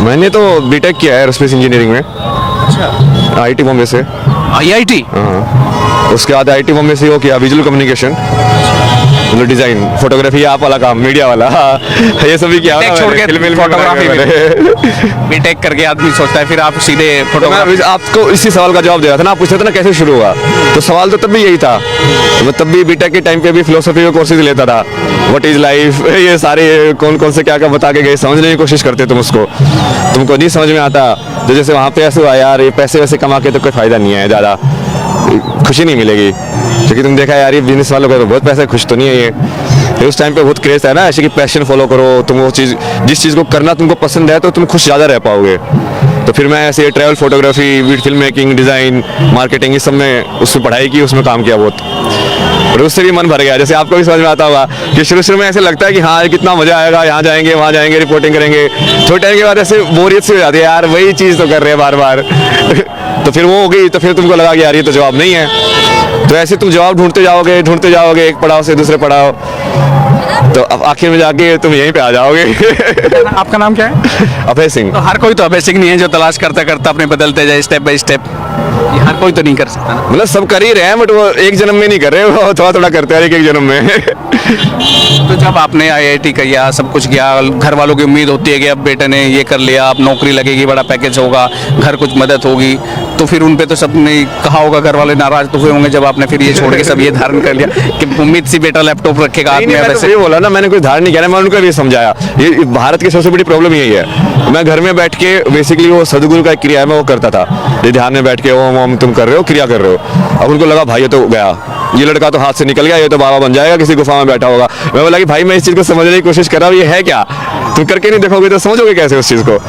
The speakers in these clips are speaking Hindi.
मैंने तो बीटेक किया है एरोस्पेस इंजीनियरिंग में। अच्छा, आईटी बॉम्बे से। IIT। हाँ, उसके बाद आईटी बॉम्बे से वो किया विजुअल कम्युनिकेशन, मतलब डिजाइन, फोटोग्राफी, आप वाला काम, मीडिया वाला। ये सब भी किया बीटेक छोड़ के फोटोग्राफी में बीटेक करके आदमी सोचता है फिर आप सीधे फोटोग्राफी। मैं आपको इसी सवाल का जवाब दे रहा था ना, आप पूछ रहे थे ना कैसे शुरू हुआ, तो सवाल तो तब भी यही था। मैं तब भी बीटेक के टाइम पे भी फिलोसफी के कोर्सेज लेता था, व्हाट इज लाइफ, ये सारे कौन कौन से क्या क्या बता के गए, समझने की कोशिश करते तुम उसको, तुमको नहीं समझ में आता। तो जैसे वहाँ पे ऐसे हुआ यार, ये पैसे वैसे कमा के तो कोई फायदा नहीं है, ज़्यादा खुशी नहीं मिलेगी, क्योंकि तुम देखा यार ये बिजनेस वालों का तो बहुत पैसा है, खुश तो नहीं है ये। उस टाइम पे बहुत क्रेज है ना ऐसे कि पैशन फॉलो करो, तुम वो चीज़ जिस चीज़ को करना तुमको पसंद है तो तुम खुश ज़्यादा रह पाओगे। तो फिर मैं ऐसे travel photography, film making, design, marketing, इस सब में उसमें पढ़ाई की, उसमें काम किया बहुत, और उससे भी मन भर गया। जैसे आपको भी समझ में आता होगा कि शुरू में ऐसे लगता है कि हाँ कितना मजा आएगा, यहाँ जाएंगे वहाँ जाएंगे, रिपोर्टिंग करेंगे, थोड़े टाइम के बाद ऐसे बोरियत सी हो जाती है, यार वही चीज़ तो कर रहे हैं बार बार। तो फिर वो हो गई, तो फिर तुमको लगा कि यार ये तो जवाब नहीं है, तो ऐसे तुम जवाब ढूंढते जाओगे, एक पड़ाव से दूसरे पड़ाव, तो अब आखिर में जाके तुम यहीं पे आ जाओगे। आपका नाम क्या है? अभय सिंह। तो हर कोई तो अभय सिंह नहीं है जो तलाश करता करता अपने बदलते जाए स्टेप बाय स्टेप, ये हर कोई तो नहीं कर सकता ना। मतलब सब कर ही रहे हैं, बट वो एक जन्म में नहीं कर रहे, वो थोड़ा थोड़ा करते हैं एक जन्म में। तो जब आपने IIT किया, सब कुछ किया, घर वालों की उम्मीद होती है कि अब बेटे ने ये कर लिया, अब नौकरी लगेगी, बड़ा पैकेज होगा, घर कुछ मदद होगी, तो फिर उन पे तो सबने कहा होगा, घर वाले नाराज तो हुए होंगे जब आपने फिर ये छोड़ के सब ये धारण कर लिया कि उम्मीद सी बेटा लैपटॉप रखेगा हाथ में। वैसे ये बोला ना, मैंने कोई धारण नहीं किया, मैं उनको भी समझाया, ये भारत की सबसे बड़ी प्रॉब्लम यही है। मैं घर में बैठ के बेसिकली वो सदगुरु का क्रिया है मैं वो करता था, ये ध्यान में बैठ के ओम तुम कर रहे हो, क्रिया कर रहे हो। अब उनको लगा भाई ये तो गया, ये लड़का तो हाथ से निकल गया, ये तो बाबा बन जाएगा, किसी गुफा में बैठा होगा। मैं बोला कि भाई मैं इस चीज़ को समझने की कोशिश कर रहा हूँ, ये है क्या, तुम करके नहीं देखोगे तो समझोगे कैसे उस चीज़ को।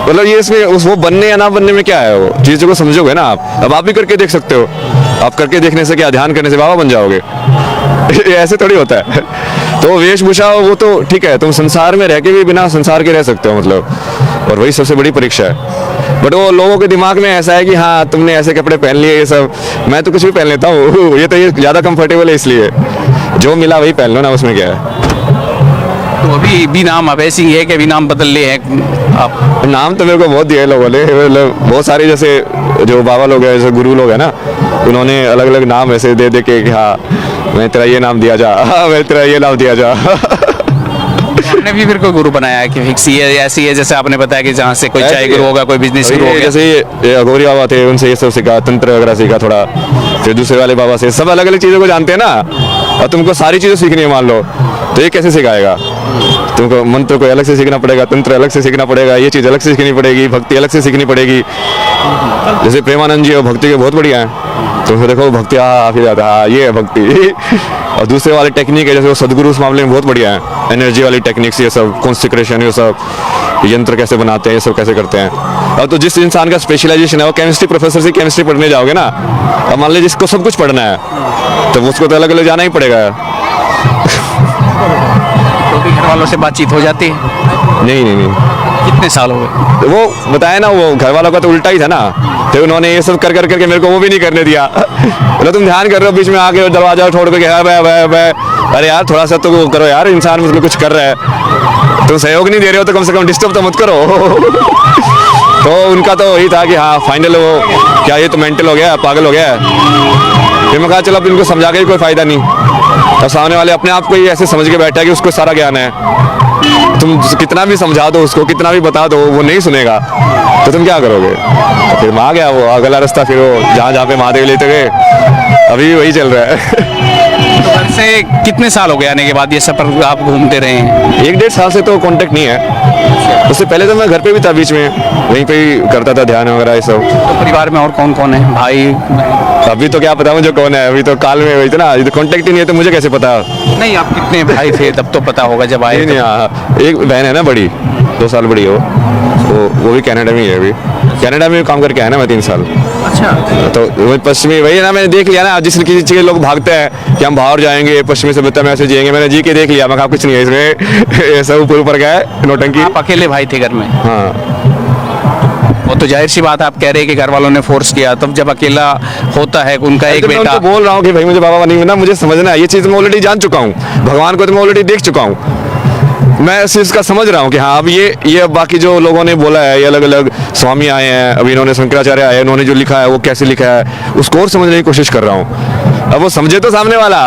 मतलब ये इसमें वो बनने या ना बनने में क्या है, वो चीज़ों को समझोगे ना आप। अब आप भी करके देख सकते हो, आप करके देखने से क्या, ध्यान करने से बाबा बन जाओगे। ये ऐसे थोड़ी होता है। तो वेशभूषा वो तो ठीक है, तुम संसार में रह के भी बिना संसार के रह सकते हो, मतलब, और वही सबसे बड़ी परीक्षा है। बट वो लोगों के दिमाग में ऐसा है कि हाँ तुमने ऐसे कपड़े पहन लिए, ये सब, मैं तो कुछ भी पहन लेता हूँ, ये तो ये ज़्यादा कंफर्टेबल है, इसलिए जो मिला वही पहन लो ना, उसमें क्या है। तो अभी भी नाम अभय सिंह है कि अभी नाम बदल लिए हैं आप? नाम तो मेरे को बहुत दिए लोगों ने, मतलब बहुत सारे, जैसे जो बाबा लोग हैं, जैसे गुरु लोग हैं ना, उन्होंने अलग अलग नाम ऐसे दे दे के कि हाँ मैं तेरा ये नाम दिया जा, मैं तेरा ये नाम दिया जा। आपने भी फिर कोई गुरु बनाया है कि फिक्स ये ऐसी है, जैसे आपने बताया कि जहाँ से कोई चाय गुरु होगा, कोई बिजनेस गुरु होगा, जैसे ये अघोरी बाबा थे, उनसे ये सब सीखा, तंत्र वगैरह सीखा थोड़ा, फिर दूसरे वाले बाबा से, सब अलग अलग चीज़ों को जानते हैं ना, और तुमको सारी चीज़ें सीखनी है मान लो, तो ये कैसे सिखाएगा। तुमको मंत्र को अलग से सीखना पड़ेगा, तंत्र अलग से सीखना पड़ेगा, ये चीज़ अलग से सीखनी पड़ेगी, भक्ति अलग से सीखनी पड़ेगी। जैसे प्रेमानंद जी भक्ति के बहुत बढ़िया हैं, तो देखो भक्ति फिर जाता है, ये है भक्ति। और दूसरे वाले टेक्निक है, जैसे वो सदगुरु उस मामले में बहुत बढ़िया है, एनर्जी वाली टेक्निक्स, ये सब कॉन्सेक्रेशन, ये सब यंत्र कैसे बनाते हैं, ये सब कैसे करते हैं। अब तो जिस इंसान का स्पेशलाइजेशन है, वो केमिस्ट्री प्रोफेसर से केमिस्ट्री पढ़ने जाओगे ना, अब मान लीजिए जिसको सब कुछ पढ़ना है तो उसको तो अलग अलग जाना ही पड़ेगा। तो भी घर वालों से बातचीत हो जाती है? नहीं। कितने साल हो गए? वो बताया ना, वो घर वालों का तो उल्टा ही था ना, तो उन्होंने ये सब कर करके मेरे को वो भी नहीं करने दिया। बोला तुम ध्यान कर रहे हो, बीच में आके दरवाजा छोड़ के, अरे यार थोड़ा सा तो करो यार, इंसान मतलब कुछ कर रहा है, तुम सहयोग नहीं दे रहे हो तो कम से कम डिस्टर्ब तो मत करो। तो उनका तो वही था कि हाँ फाइनल वो क्या ये तो मेंटल हो गया, पागल हो गया। फिर मैं कहा चलो अब इनको समझा के कोई फायदा नहीं, और सामने वाले अपने आप को ही ऐसे समझ के बैठा है कि उसको सारा ज्ञान है, तुम कितना भी समझा दो उसको, कितना भी बता दो, वो नहीं सुनेगा, तो तुम क्या करोगे। तो फिर मैं आ गया वो अगला रास्ता, फिर वो जहाँ पे महादेव लेते गए, अभी वही चल रहा है। तो घर से कितने साल हो गए आने के बाद ये सफर आप घूमते रहे हैं? 1-1.5 साल से तो कांटेक्ट नहीं है, उससे पहले तो मैं घर पे भी था, बीच में वहीं पे ही करता था ध्यान वगैरह ये सब। तो परिवार में और कौन कौन है, भाई? अभी तो क्या पता मुझे कौन है, अभी तो काल में हुई थी ना, ये तो कांटेक्ट ही नहीं है, तो मुझे कैसे पता। नहीं, आप कितने भाई थे तब तो पता होगा जब आए? नहीं, हाँ एक बहन है ना बड़ी, 2 साल बड़ी हो, वो भी कनाडा में ही है, अभी कनाडा में काम करके आया ना मैं 3 साल। अच्छा, तो वही पश्चिमी वही है ना, मैंने देख लिया ना, जिस किसी चीज़ लोग भागते हैं कि हम बाहर जाएंगे, पश्चिमी सभ्यता में ऐसे जिएंगे, मैंने जी के देख लिया, मैं कहा कुछ नहीं है इसमें। ये सब ऊपर गया है नौटंकी। आप अकेले भाई थे घर में? हाँ, वो तो जाहिर सी बात, आप कह रहे हैं कि घर वालों ने फोर्स किया, तब जब अकेला होता है उनका एक बेटा। मैं बोल रहा हूँ कि भाई मुझे बाबा नहीं होना, मुझे समझना है, ये चीज़ मैं ऑलरेडी जान चुका हूँ, भगवान को तो मैं ऑलरेडी देख चुका हूँ, मैं इस चीज़ का समझ रहा हूँ कि हाँ अब ये अब बाकी जो लोगों ने बोला है, ये अलग अलग स्वामी आए हैं, अभी इन्होंने शंकराचार्य आए, इन्होंने जो लिखा है वो कैसे लिखा है उसको और समझने की कोशिश कर रहा हूँ। अब वो समझे तो सामने वाला,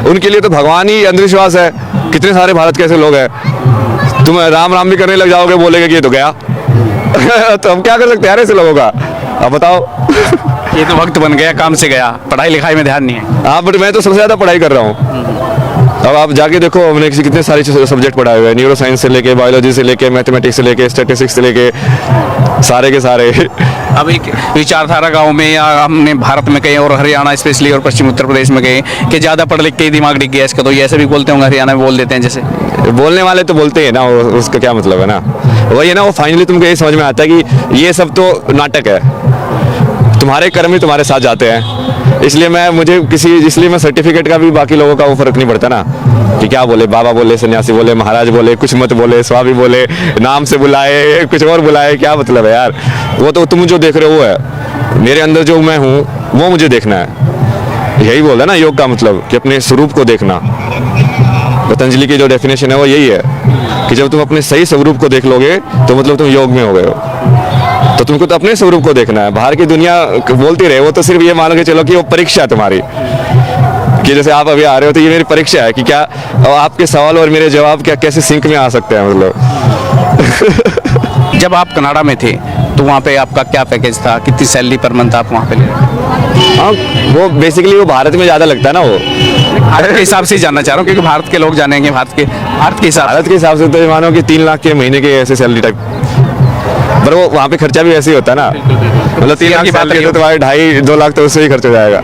उनके लिए तो भगवान ही अंधविश्वास है। कितने सारे भारत के ऐसे लोग हैं, तुम राम राम भी करने लग जाओगे, बोलेगे कि ये तो गया तो हम क्या कर सकते हैं यार ऐसे लोगों का, अब बताओ। ये तो वक्त बन गया, काम से गया, पढ़ाई लिखाई में ध्यान नहीं है। हाँ बट मैं तो सबसे ज़्यादा पढ़ाई कर रहा हूँ। अब आप जाके देखो, हमने कितने सारे सब्जेक्ट पढ़ाए हुए हैं, न्यूरो साइंस से लेके, बायोलॉजी से लेके, मैथमेटिक्स से लेके, स्टैटिस्टिक्स से लेके, सारे के सारे। अब एक विचारधारा गांव में या हमने भारत में कहीं और हरियाणा स्पेशली और पश्चिम उत्तर प्रदेश में गए कि ज़्यादा पढ़ लिख के ही दिमाग डिग गया इसका, तो ये ऐसे भी बोलते होंगे, हरियाणा में बोल देते हैं जैसे। बोलने वाले तो बोलते हैं ना, उसका क्या मतलब है ना, वही है ना, वो फाइनली तुमको ये समझ में आता है कि ये सब तो नाटक है, तुम्हारे कर्म ही तुम्हारे साथ जाते हैं। इसलिए मैं सर्टिफिकेट का भी बाकी लोगों का वो फर्क नहीं पड़ता ना, कि क्या बोले, बाबा बोले, सन्यासी बोले, महाराज बोले, कुछ मत बोले, स्वामी बोले, नाम से बुलाए, कुछ और बुलाए, क्या मतलब है यार। वो तो तुम जो देख रहे हो वो है, मेरे अंदर जो मैं हूँ वो मुझे देखना है। यही बोला ना योग का मतलब, कि अपने स्वरूप को देखना। पतंजलि की जो डेफिनेशन है वो यही है कि जब तुम अपने सही स्वरूप को देख लोगे तो मतलब तुम योग में हो गए हो। तो तुमको तो अपने स्वरूप को देखना है, बाहर की दुनिया बोलती रहे, वो तो सिर्फ ये मान के चलो कि वो परीक्षा है तुम्हारी, कि जैसे आप अभी आ रहे हो तो ये मेरी परीक्षा है कि क्या आपके सवाल और मेरे जवाब क्या कैसे सिंक में आ सकते हैं मतलब। जब आप कनाडा में थे तो वहाँ पे आपका क्या पैकेज था, कितनी सैलरी पर मंथ आप वहाँ पे ले रहे थे? हाँ वो बेसिकली वो भारत में ज़्यादा लगता है ना, वो भारत के हिसाब से ही जानना चाह रहा हूँ, क्योंकि भारत के लोग जानेंगे, भारत के हिसाब से तो मानो कि 3 लाख के महीने के ऐसे सैलरी टाइप, पर वो वहाँ पे खर्चा भी वैसे ही होता है ना, मतलब 3 लाख की बात तो तुम्हारे 2.5-2 लाख तो उससे ही खर्च हो जाएगा।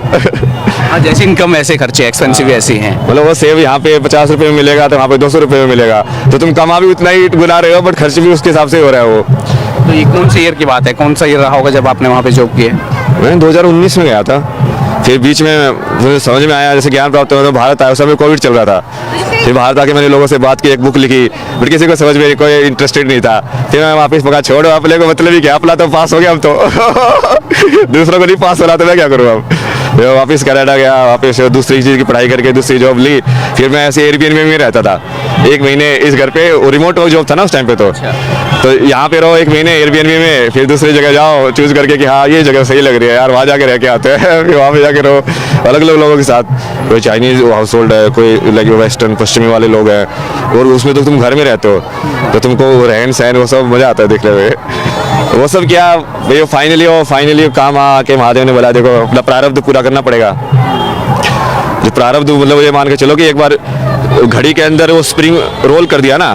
हाँ, जैसे इनकम ऐसे खर्चे एक्सपेंसिव ऐसे ही हैं। मतलब वो सेव यहाँ पे 50 रुपए में मिलेगा तो वहाँ पे 200 रुपए में मिलेगा, तो तुम कमा भी उतना ही गुना रहे हो, बट खर्च भी उसके हिसाब से हो रहा है वो। तो ये कौन से ईयर की बात है, कौन सा ईयर रहा होगा जब आपने वहाँ पे जॉब किया? मैं 2019 में गया था, फिर बीच में मुझे समझ में आया, जैसे ज्ञान प्राप्त हुआ तो भारत आया, उस समय कोविड चल रहा था, फिर भारत आके मैंने लोगों से बात की, एक बुक लिखी, बट किसी को समझ में कोई इंटरेस्टेड नहीं था। फिर मैं वापस मगा छोड़ो, अपने को मतलब ही क्या, अपना तो पास हो गया हम तो दूसरों को नहीं पास हो रहा तो मैं क्या करूँ अब। मैं वापस कनाडा गया, वापस दूसरी चीज़ की पढ़ाई करके दूसरी जॉब ली, फिर मैं ऐसे एयरबीएनबी में रहता था 1 महीने इस घर पे, रिमोट वर्क जॉब था ना उस टाइम पे, तो यहाँ पे रहो 1 महीने एयरबीएनबी में, फिर दूसरी जगह जाओ चूज करके कि हाँ ये जगह सही लग रही है यार, वहाँ जाके रह के आते हैं फिर वहाँ पे जाके रहो अलग अलग लोगों के साथ, कोई चाइनीज़ हाउस होल्ड है, कोई लाइक वेस्टर्न पश्चिमी वाले लोग हैं, और उसमें तो तुम घर में रहते हो तो तुमको रहन सहन वो सब मज़ा आता है देखने में। वो सब क्या भैया, फाइनली काम आके महादेव ने बोला देखो अपना प्रारब्ध पूरा करना पड़ेगा। जो प्रारब्ध मतलब ये मान के चलो कि एक बार घड़ी के अंदर वो स्प्रिंग रोल कर दिया ना,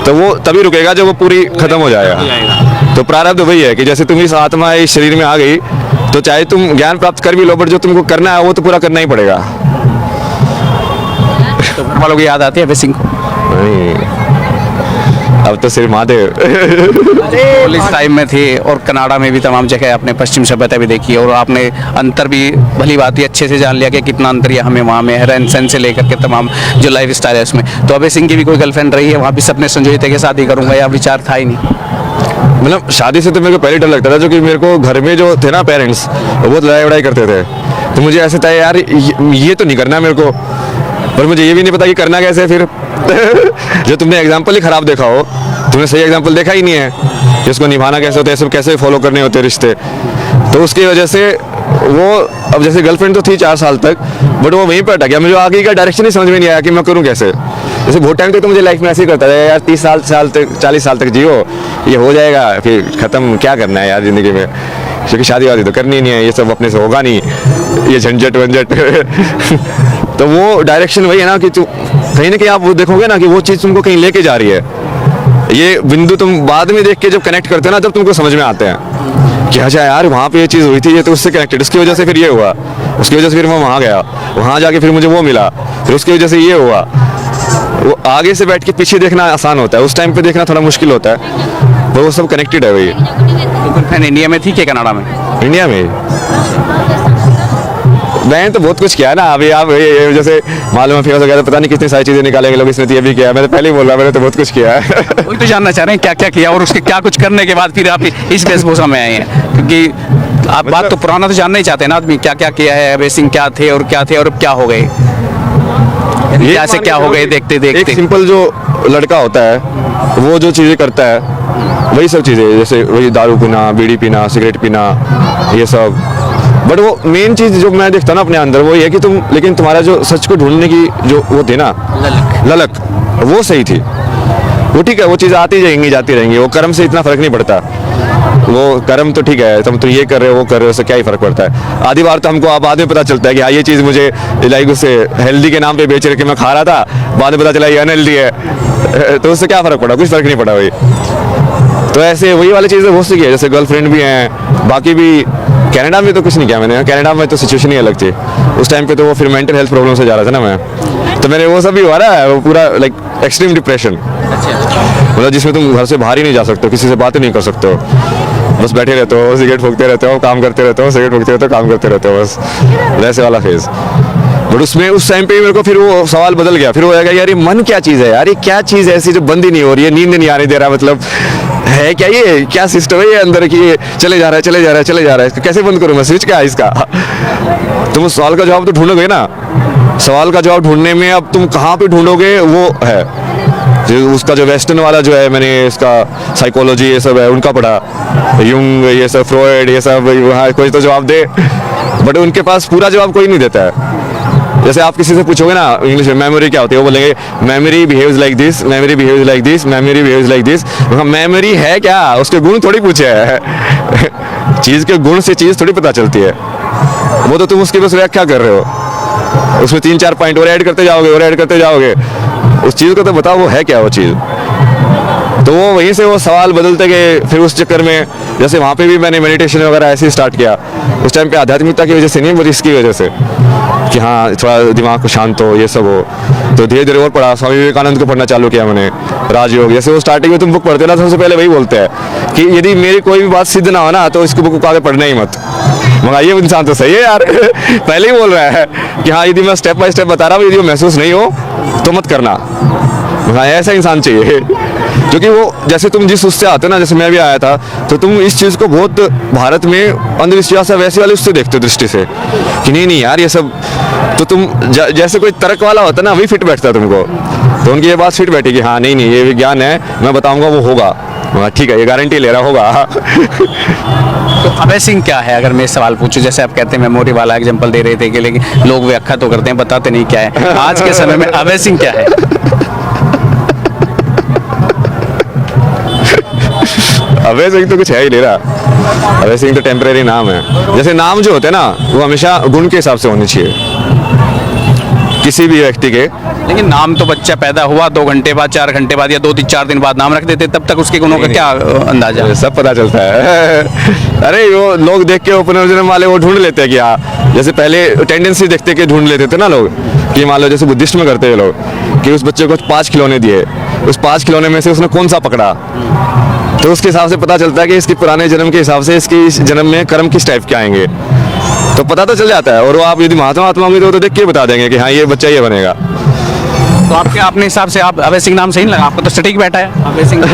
तो वो तभी रुकेगा जब वो पूरी खत्म हो जाएगा। तो प्रारब्ध वही है कि जैसे तुम इस आत्मा इस शरीर में आ गई, तो चाहे तुम ज्ञान प्राप्त कर भी लो, बट जो तुमको करना है वो तो पूरा करना ही पड़ेगा। तो घर वालों की याद आती है अभय सिंह को? नहीं, अब तो सिर्फ महादेव। पुलिस टाइम में थे और कनाडा में भी तमाम जगह आपने पश्चिम सभ्यता भी देखी, और आपने अंतर भी भली बात ही अच्छे से जान लिया कि कितना अंतर यह हमें वहाँ में है, रहन सहन से लेकर के तमाम जो लाइफ स्टाइल है उसमें। तो अभय सिंह की भी कोई गर्लफ्रेंड रही है वहाँ भी, सपने संजोए थे कि शादी करूँगा, या विचार था ही नहीं? मतलब शादी से तो मेरे को पहले डर लगता था, जो कि मेरे को घर में जो थे ना पेरेंट्स, वो बहुत लड़ाई वड़ाई करते थे, तो मुझे ऐसे था यार ये तो नहीं करना मेरे को, पर मुझे ये भी नहीं पता कि करना कैसे फिर। जो तुमने एग्जाम्पल ही खराब देखा हो, तुमने सही एग्जाम्पल देखा ही नहीं है कि उसको निभाना कैसे होता है, सब कैसे फॉलो करने होते हैं रिश्ते, तो उसकी वजह से वो अब जैसे गर्लफ्रेंड तो थी 4 साल तक, बट वो वहीं पर अटक गया, मुझे आगे का डायरेक्शन ही समझ में नहीं आया कि मैं करूँ कैसे। जैसे बहुत टाइम तक तो मुझे लाइफ में ऐसे ही करता था यार, 30 साल तक 40 साल तक जियो, ये हो जाएगा फिर ख़त्म, क्या करना है यार ज़िंदगी में, क्योंकि शादी वादी तो करनी नहीं है, ये सब अपने से होगा नहीं, ये झंझट वंझट तो वो डायरेक्शन वही है ना कि तू कहीं ना कहीं आप वो देखोगे ना कि वो चीज़ तुमको कहीं लेके जा रही है। ये बिंदु तुम बाद में देख के जब कनेक्ट करते हो ना, तब तुमको समझ में आते हैं कि अच्छा यार वहाँ पे ये चीज़ हुई थी, ये तो उससे कनेक्टेड, उसकी वजह से फिर ये हुआ, उसकी वजह से फिर मैं वहाँ गया, वहाँ जाके फिर मुझे वो मिला, फिर उसकी वजह से ये हुआ। वो आगे से बैठ के पीछे देखना आसान होता है, उस टाइम पे देखना थोड़ा मुश्किल होता है, पर वो सब कनेक्टेड है वही। तो गर्लफ्रेंड इंडिया में थी कि कनाडा में? इंडिया में मैंने तो बहुत कुछ किया ना, अभी आप ये जैसे मालूम है फेमस हो गया तो पता नहीं कितनी सारी चीज़ें निकालेंगे लोग, इसने तो ये भी किया, मैं तो पहले ही बोल रहा, मैंने तो बहुत कुछ किया है। वही तो जानना चाह रहे हैं क्या क्या किया, और उसके क्या कुछ करने के बाद फिर आप इस वेशभूषा में आए हैं, क्योंकि आप बात तो पुराना तो जानना ही चाहते हैं ना आदमी, क्या क्या किया है, अभय सिंह क्या थे और अब क्या हो गए। ये क्या से मान क्या के हो चलो गए कि देखते देखते। एक सिंपल जो लड़का होता है वो जो चीज़ें करता है वही सब चीज़ें, जैसे वही दारू पीना, बीड़ी पीना, सिगरेट पीना, ये सब। बट वो मेन चीज़ जो मैं देखता हूँ ना अपने अंदर वो ये है कि लेकिन तुम्हारा जो सच को ढूंढने की जो वो थी ना ललक, वो सही थी। वो ठीक है, वो चीज़ आती जाएंगी जाती रहेंगी, वो कर्म से इतना फर्क नहीं पड़ता। वो कर्म तो ठीक है, तुम तो ये कर रहे हो वो कर रहे हो, उससे क्या ही फर्क पड़ता है। आधी बार तो हमको अब बाद में पता चलता है कि हाँ ये चीज़ मुझे लाइक उससे हेल्दी के नाम पे बेच रहे मैं खा रहा था, बाद में पता चला ये अनहेल्दी है, तो उससे क्या फ़र्क पड़ा, कुछ फ़र्क नहीं पड़ा भाई। तो ऐसे वही वाली चीज़ें बहुत सी है, जैसे गर्लफ्रेंड भी हैं, बाकी भी। कनाडा में तो कुछ नहीं किया मैंने, कनाडा में तो सिचुएशन ही अलग थी उस टाइम पे, तो वो फिर मेंटल हेल्थ प्रॉब्लम से जा रहा था ना मैं, तो मैंने वो सब भी हुआ ना, वो पूरा लाइक एक्सट्रीम डिप्रेशन, मतलब जिसमें तुम घर से बाहर ही नहीं जा सकते हो, किसी से बातें नहीं कर सकते हो, बस बैठे रहते हो, सिगरेट फूकते रहते हो, काम करते रहते हो, सिगरेट फूकते रहते हो, काम करते रहते हो, बस वैसे वाला फेज। बट उसमें उस टाइम पे मेरे को फिर वो सवाल बदल गया, फिर वो आएगा यार ये मन क्या चीज़ है यार, ये क्या चीज़ है ऐसी जो बंद ही नहीं हो रही है, नींद नहीं आने दे रहा, मतलब है क्या, ये क्या सिस्टम है ये अंदर की, ये चले जा रहा है चले जा रहा है चले जा रहा है, इसको कैसे बंद करूँ मैं, स्विच क्या है इसका। तुम उस सवाल का जवाब तो ढूंढोगे ना, सवाल का जवाब ढूंढने में अब तुम कहाँ पे ढूंढोगे वो है जो उसका जो वेस्टर्न वाला जो है, मैंने इसका साइकोलॉजी ये सब है उनका पढ़ा, यूंग ये सब, फ्रॉयड ये सब, वहाँ कोई तो जवाब दे, बट उनके पास पूरा जवाब कोई नहीं देता है। जैसे आप किसी से पूछोगे ना इंग्लिश में मेमोरी क्या होती है, वो बोलेंगे memory behaves like this, memory behaves like this, memory behaves like this. Memory है क्या, उसके गुण थोड़ी पूछे है चीज़ के गुण से चीज़ थोड़ी पता चलती है, वो तो तुम उसकी बस व्याख्या कर रहे हो, उसमें 3-4 पॉइंट और ऐड करते जाओगे और ऐड करते जाओगे, उस चीज़ को तो बताओ वो है क्या वो चीज़। तो वो वहीं से वो सवाल बदलते गए, फिर उस चक्कर में जैसे वहाँ पे भी मैंने मेडिटेशन वगैरह ऐसे ही स्टार्ट किया, उस टाइम पे आध्यात्मिकता की वजह से नहीं, बल्कि इसकी वजह से कि हाँ थोड़ा दिमाग को शांत हो, ये सब हो। तो धीरे धीरे और पढ़ा, स्वामी विवेकानंद को पढ़ना चालू किया मैंने, राजयोग। जैसे वो स्टार्टिंग में तुम बुक पढ़ते हो ना, सबसे पहले वही बोलते हैं कि यदि मेरी कोई भी बात सिद्ध ना हो ना तो इसको बुक को आगे पढ़ना ही मत। मगर ये इंसान तो सही है यार पहले ही बोल रहा है कि हाँ यदि मैं स्टेप बाय स्टेप बता रहा हूँ, यदि वो महसूस नहीं हो तो मत करना। हाँ ऐसा इंसान चाहिए, क्योंकि वो जैसे तुम जिस उससे आते हो ना, जैसे मैं भी आया था, तो तुम इस चीज़ को बहुत भारत में अंधविश्वास है वैसे वाले उससे देखते हो दृष्टि से कि नहीं नहीं यार ये सब, तो तुम जैसे कोई तर्क वाला होता है ना वही फिट बैठता है तुमको, तो उनकी ये बात फिट बैठी कि हाँ नहीं नहीं ये विज्ञान है, मैं बताऊंगा वो होगा, ठीक है ये गारंटी ले रहा होगा। तो अवेसिंग क्या है, अगर मैं सवाल पूछूं, जैसे आप कहते हैं मेमोरी वाला एग्जांपल दे रहे थे कि लेकिन लोग व्याख्या तो करते हैं बताते नहीं क्या है, आज के समय में अवेसिंग क्या है? अवेसिंग तो कुछ है ही नहीं रहा, अवेसिंग तो टेम्परेरी नाम है। जैसे नाम जो होते हैं ना वो हमेशा गुण के हिसाब से होने चाहिए किसी भी व्यक्ति के। लेकिन नाम तो बच्चा पैदा हुआ 2 घंटे बाद, 4 घंटे बाद या 2-4 दिन बाद नाम रख देते, तब तक उसके गुणों का क्या अंदाजा है? सब पता चलता है अरे वो लोग देख के पुनर्जन्म वाले वो ढूंढ लेते हैं कि हाँ, जैसे पहले टेंडेंसी देखते के ढूंढ लेते थे ना लोग कि मान लो जैसे बुद्धिस्ट में करते हैं लोग कि उस बच्चे को 5 खिलौने दिए, उस 5 खिलौने में से उसने कौन सा पकड़ा, तो उसके हिसाब से पता चलता है कि इसके पुराने जन्म के हिसाब से इसके इस जन्म में कर्म किस टाइप के आएंगे, तो पता तो चल जाता है। और वो आप यदि महात्मा होंगे तो देख के बता देंगे कि हाँ ये बच्चा ये बनेगा। तो आपके अपने हिसाब से आप अभय सिंह नाम सही नहीं लगा आपको? तो सटीक बैठा है अभय सिंह।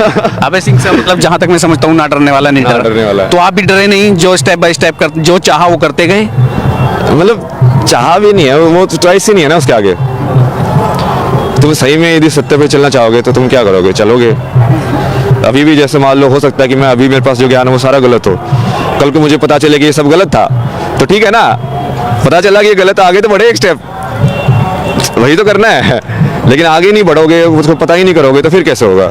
अभय सिंह से मतलब जहाँ तक मैं समझता हूँ ना डरने वाला, नहीं डरने वाला। तो आप भी डरे नहीं, जो स्टेप बाय स्टेप कर जो चाहा वो करते गए? मतलब चाहा भी नहीं है, वो चॉइस ही नहीं है ना उसके आगे। तुम सही में यदि सत्य पे चलना चाहोगे तो तुम क्या करोगे, चलोगे। अभी भी जैसे मान लो हो सकता है कि मैं अभी मेरे पास जो ज्ञान है वो सारा गलत हो, कल को मुझे पता चले कि ये सब गलत था तो ठीक है ना, पता चला कि ये गलत, आगे तो बढ़े एक स्टेप, वही तो करना है। लेकिन आगे नहीं बढ़ोगे, उसको पता ही नहीं करोगे तो फिर कैसे होगा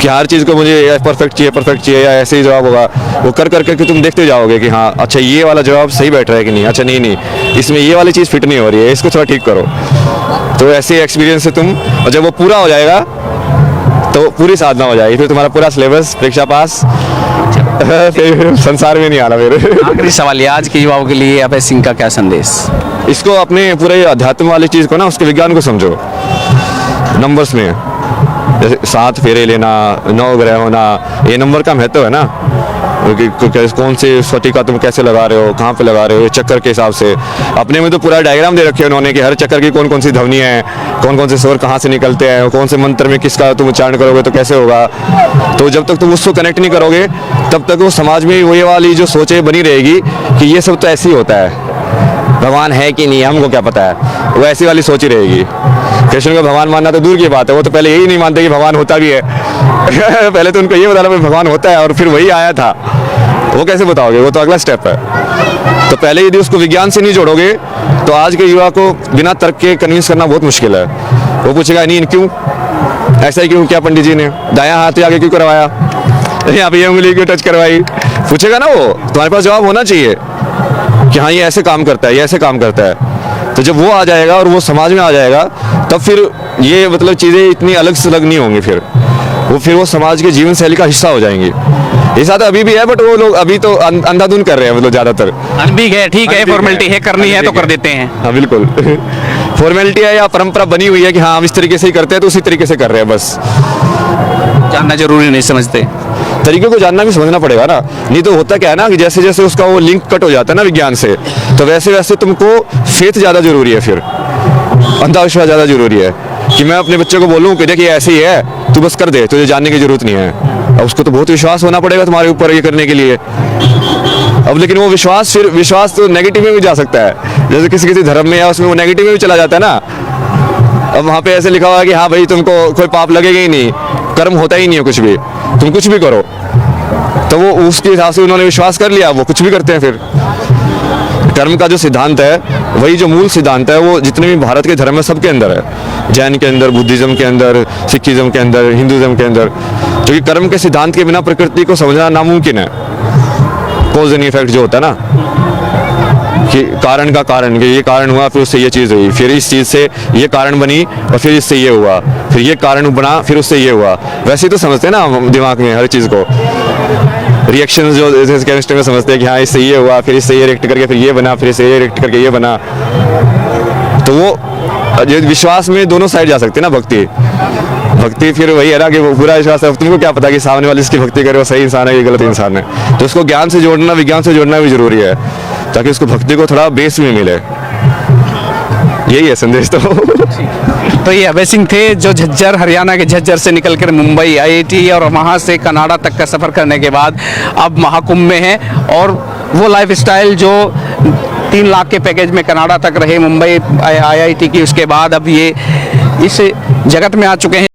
कि हर चीज़ को मुझे परफेक्ट चाहिए या ऐसे ही जवाब होगा। वो कर करके तुम देखते जाओगे कि हाँ अच्छा ये वाला जवाब सही बैठ रहा है कि नहीं, अच्छा नहीं नहीं इसमें ये वाली चीज़ फिट नहीं हो रही है, इसको थोड़ा ठीक करो। तो ऐसे एक्सपीरियंस से तुम, और जब वो पूरा हो जाएगा तो पूरी साधना हो जाएगी, फिर तुम्हारा पूरा सिलेबस परीक्षा पास, फिर संसार में नहीं आना। फिर आखिरी सवाल ये, आज के युवाओं के लिए अभय सिंह का क्या संदेश? इसको अपने पूरे अध्यात्म वाली चीज़ को ना, उसके विज्ञान को समझो नंबर्स में, जैसे 7 फेरे लेना, 9 ग्रह होना, ये नंबर का महत्व है ना, कौन से स्फटिका तुम कैसे लगा रहे हो, कहाँ पे लगा रहे हो, चक्कर के हिसाब से। अपने में तो पूरा डायग्राम दे रखे हैं उन्होंने कि हर चक्कर की कौन कौन सी ध्वनि है, कौन कौन से स्वर कहाँ से निकलते हैं, कौन से मंत्र में किसका तुम उच्चारण करोगे तो कैसे होगा। तो जब तक तुम उसको कनेक्ट नहीं करोगे तब तक वो समाज में वही वाली जो सोचें बनी रहेगी कि ये सब तो ऐसे ही होता है, भगवान है कि नहीं है हमको क्या पता है, वो ऐसी वाली सोच ही रहेगी। कृष्ण को भगवान मानना तो दूर की बात है, वो तो पहले यही नहीं मानते कि भगवान होता भी है पहले तो उनको ये बताना भाई भगवान होता है और फिर वही आया था, वो कैसे बताओगे, वो तो अगला स्टेप है। तो पहले यदि उसको विज्ञान से नहीं जोड़ोगे तो आज के युवा को बिना तर्क के कन्विंस करना बहुत मुश्किल है। वो पूछेगा नहीं क्यों ऐसा ही क्यों, क्या पंडित जी ने दायां हाथ आगे क्यों करवाया, यहाँ पे ये उंगली क्यों टच करवाई, पूछेगा ना वो। तुम्हारे पास जवाब होना चाहिए कि हाँ ये ऐसे काम करता है, ये ऐसे काम करता है। तो जब वो आ जाएगा और वो समाज में आ जाएगा तब फिर ये मतलब चीज़ें इतनी अलग से अलग नहीं होंगी, फिर वो समाज के जीवन शैली का हिस्सा हो जाएंगी। ये साथ अभी भी है बट वो लोग अभी तो अंधाधुन कर रहे हैं, मतलब ज़्यादातर। अनबीग है, ठीक है, फॉर्मेलिटी है, करनी है तो कर देते हैं। हाँ बिल्कुल फॉर्मेलिटी है या परंपरा बनी हुई है कि हाँ हम इस तरीके से ही करते हैं तो उसी तरीके से कर रहे हैं बस। जानना जरूरी नहीं समझते, तरीके को जानना भी समझना पड़ेगा ना, नहीं तो होता क्या है ना कि जैसे जैसे उसका वो लिंक कट हो जाता है ना विज्ञान से, तो वैसे वैसे तुमको फेथ ज़्यादा जरूरी है, फिर अंधविश्वास ज़्यादा जरूरी है। कि मैं अपने बच्चे को बोलूँ कि देखिए ऐसे ही है, तू बस कर दे, तुझे जानने की जरूरत नहीं है। अब उसको तो बहुत विश्वास होना पड़ेगा तुम्हारे ऊपर ये करने के लिए। अब लेकिन वो विश्वास तो नेगेटिव में भी जा सकता है, जैसे किसी किसी धर्म में या उसमें वो नेगेटिव में भी चला जाता है ना। अब वहाँ पे ऐसे लिखा हुआ है कि हाँ भाई तुमको कोई पाप लगेगा ही नहीं, कर्म होता ही नहीं है कुछ भी, तुम कुछ भी करो, तो वो उसके हिसाब से उन्होंने विश्वास कर लिया, वो कुछ भी करते हैं। फिर कर्म का जो सिद्धांत है, वही जो मूल सिद्धांत है, वो जितने भी भारत के धर्म है सबके अंदर है, जैन के अंदर, बुद्धिज्म के अंदर, सिखिज्म के अंदर, हिंदुज्म के अंदर, जो कि कर्म के सिद्धांत के बिना प्रकृति को समझना नामुमकिन है। कॉज एंड इफेक्ट जो होता है ना, कि कारण का कारण, कि ये कारण हुआ फिर उससे ये चीज़ हुई, फिर इस चीज़ से ये कारण बनी और फिर इससे ये हुआ, फिर ये कारण बना फिर उससे ये हुआ। वैसे ही तो समझते हैं ना हम दिमाग में हर चीज़ को, रिएक्शन जो जैसे केमिस्ट्री में समझते हैं कि हाँ इससे ये हुआ, फिर इससे ये रिएक्ट करके फिर ये बना, फिर इससे ये रिएक्ट करके ये बना। तो वो विश्वास में दोनों साइड जा सकते हैं ना। भक्ति फिर वही है ना कि वो पूरा विश्वास है, तुमको क्या पता कि सामने वाले इसकी भक्ति करे वो सही इंसान है, ये गलत इंसान है। तो उसको ज्ञान से जोड़ना, विज्ञान से जोड़ना भी जरूरी है, ताकि उसको भक्ति को थोड़ा बेस में मिले। यही है संदेश। तो ये अभय सिंह थे, जो झज्जर, हरियाणा के झज्जर से निकलकर मुंबई IIT और वहाँ से कनाडा तक का सफ़र करने के बाद अब महाकुंभ में हैं, और वो लाइफस्टाइल जो 3 लाख के पैकेज में कनाडा तक रहे मुंबई IIT की, उसके बाद अब ये इस जगत में आ चुके हैं।